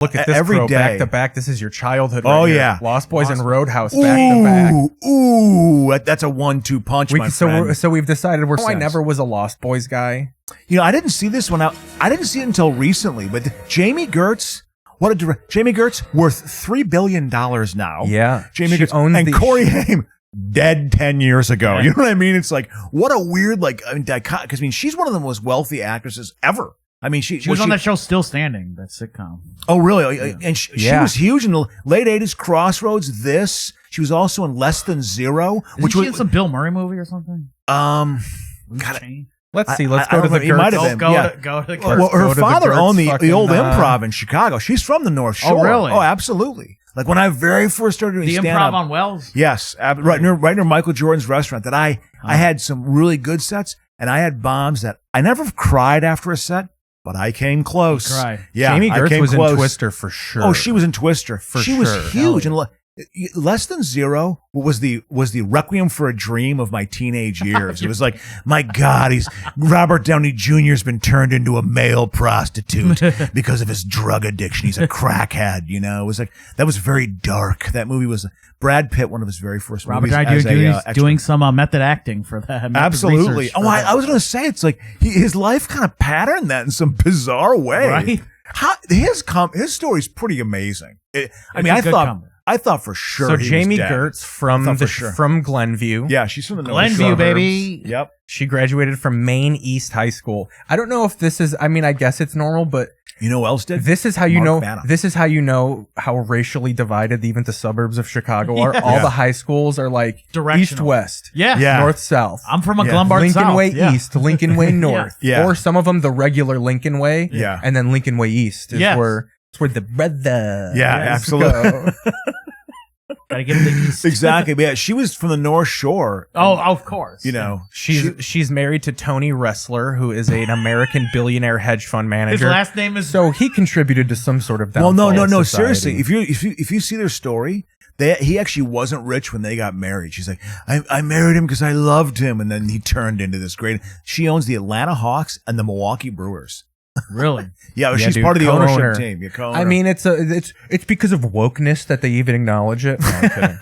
Look at this every crow, day. back to back. This is your childhood. Oh, right here. yeah. Lost Boys and Roadhouse back to back. Ooh, that's a 1-2 punch, my friend. So we've decided I never was a Lost Boys guy. You know, I didn't see this one out. I didn't see it until recently. But Jamie Gertz, Jamie Gertz worth $3 billion now. Yeah, Jamie Gertz owns and Corey Haim dead 10 years ago. Yeah. You know what I mean? It's like what a weird because she's one of the most wealthy actresses ever. I mean, she was on that show Still Standing, that sitcom. Oh, really? Yeah. And she was huge in the late 80s, Crossroads, this. She was also in Less Than Zero. Which was in some Bill Murray movie or something? Let's see. Let's go to the Gertz. Go to the Gertz. Well, her father owned the old Improv in Chicago. She's from the North Shore. Oh, really? Oh, absolutely. Like when I very first started doing stand-up. The Improv on Wells? Yes. Right near Michael Jordan's restaurant that I had some really good sets, and I had bombs that I never cried after a set. But I came close. Yeah, Jamie Gertz was in Twister for sure. Oh, she was in Twister. She was huge. And Less Than Zero was the Requiem for a Dream of my teenage years. It was like, my God, Robert Downey Jr. has been turned into a male prostitute because of his drug addiction. He's a crackhead, you know. It was like, that was very dark. That movie was Brad Pitt, one of his very first movies. Robert Downey Jr. doing some method acting for that. Absolutely. Oh, I was going to say, it's like his life kind of patterned that in some bizarre way. Right. His story's pretty amazing. I thought for sure. So Jamie Gertz from Glenview. Yeah, she's from the Glenview, baby. Yep. She graduated from Maine East High School. I don't know if this is. I mean, I guess it's normal, but you know who else did? This is how you know. This is how you know how racially divided even the suburbs of Chicago are. Yeah. All the high schools are like east west, north south. I'm from a Glenbard Lincoln South. Way East, Lincoln Way North, Yeah. or some of them the regular Lincoln Way, and then Lincoln Way East is where the brother. Yeah, absolutely. Gotta give him the East. Exactly. But yeah, she was from the North Shore. Oh, of course. You know, she's married to Tony Ressler, who is an American billionaire hedge fund manager. His last name is. So he contributed to some sort of downfall. Well, no. of society. Seriously, if you see their story, he actually wasn't rich when they got married. She's like, I married him because I loved him, and then he turned into this great. She owns the Atlanta Hawks and the Milwaukee Brewers. Really? Yeah, she's part of the ownership team. I mean, it's because of wokeness that they even acknowledge it. No, I'm kidding.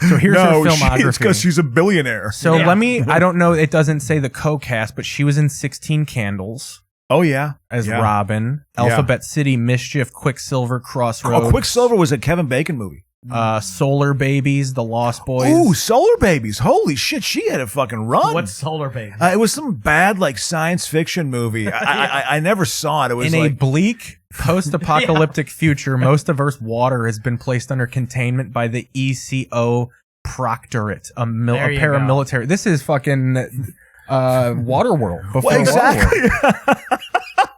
So here's her filmography. It's because she's a billionaire. So I don't know. It doesn't say the co-cast, but she was in 16 Candles. Oh yeah, as Robin, Alphabet City, Mischief, Quicksilver, Crossroads. Oh, Quicksilver was a Kevin Bacon movie. Solar Babies, The Lost Boys. Ooh, Solar Babies. Holy shit, she had a fucking run. What's Solar Babies? It was some bad science fiction movie. I never saw it. It was in a bleak post-apocalyptic future. Most of Earth's water has been placed under containment by the ECO Proctorate, a paramilitary. This is fucking Waterworld. Before exactly.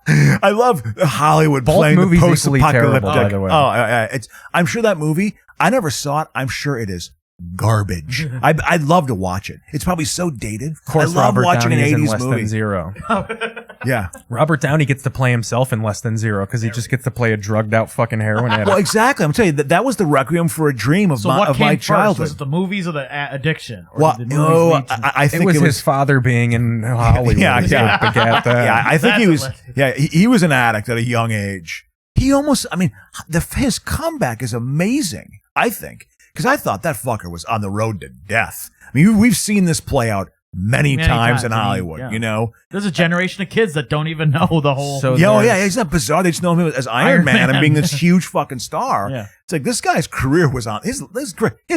I love Hollywood Both playing movies the post-apocalyptic. By the way. I'm sure that movie. I never saw it. I'm sure it is garbage. I'd love to watch it. It's probably so dated. Of course, I love Robert watching Downey an is 80s in Less movie. Than Zero. Yeah, Robert Downey gets to play himself in Less Than Zero because he just gets to play a drugged out fucking heroin addict. Well, exactly. I'm telling you that was the Requiem for a Dream of my childhood. Was it the movies or the addiction? Or well, no, I think it was his father being in Hollywood. Yeah. I think he was. Yeah, he was an addict at a young age. He almost. I mean, his comeback is amazing. I think because I thought that fucker was on the road to death. I mean, we've seen this play out many times in Hollywood. You know, there's a generation of kids that don't even know the whole. So isn't that bizarre? They just know him as Iron Man and being this huge fucking star. Yeah. It's like this guy's career was on his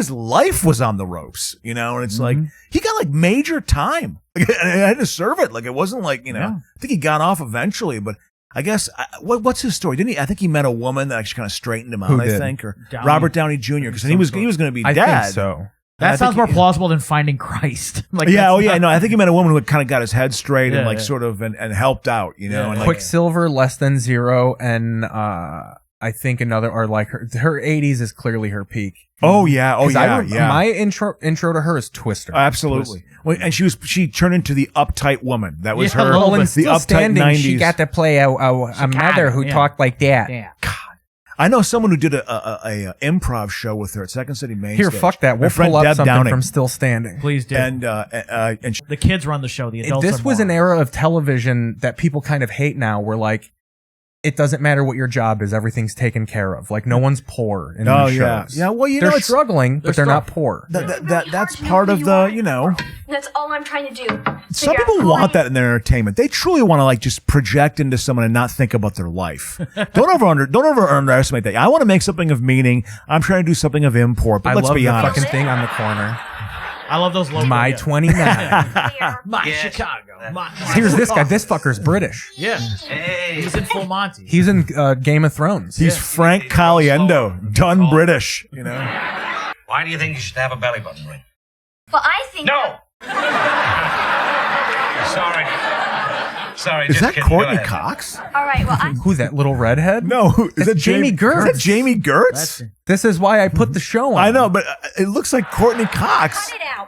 life was on the ropes. You know, and it's like he got like major time. Like, and I had to serve it. Like it wasn't like I think he got off eventually, but. I guess what's his story? Didn't he? I think he met a woman that actually kind of straightened him out. I think, or Robert Downey Jr. Because he was going to be dead. I think so. That sounds more plausible than Finding Christ. Like No, I think he met a woman who kind of got his head straight and sort of and helped out. You know, and Quicksilver, Less Than Zero, and I think another are like her 80s is clearly her peak. Oh yeah. My intro to her is Twister. Absolutely. Well, and she turned into the uptight woman. That was her. Well, in the Still uptight Standing, 90s. she got to play a mother who talked like that. Yeah. God. I know someone who did a improv show with her at Second City Main Here, Stage. fuck that. We'll pull up something from Still Standing. Please do. And the kids run the show. The adults. This was an era of television that people kind of hate now. Where like it doesn't matter what your job is, everything's taken care of. Like no one's poor in these shows. Yeah. Well, they're struggling, but they're not poor. That's part of the, That's all I'm trying to do. Some people want that in their entertainment. They truly want to like just project into someone and not think about their life. Don't ever underestimate that. I want to make something of meaning. I'm trying to do something of import. But let's be honest. Fucking thing on the corner. I love those logos. My 29. My Chicago. Here's this guy. This fucker's British. Yeah. Hey. He's in Full Monty. He's in Game of Thrones. He's Frank Caliendo, done British. Why do you think you should have a belly button ring? Well, I think... No! Sorry. Is just that kidding. Courtney Cox? All right, well, Who's that little redhead? No, is that Jamie Gertz? Is that Jamie Gertz? This is why I put the show on. I know, but it looks like Courtney Cox. Cut it out.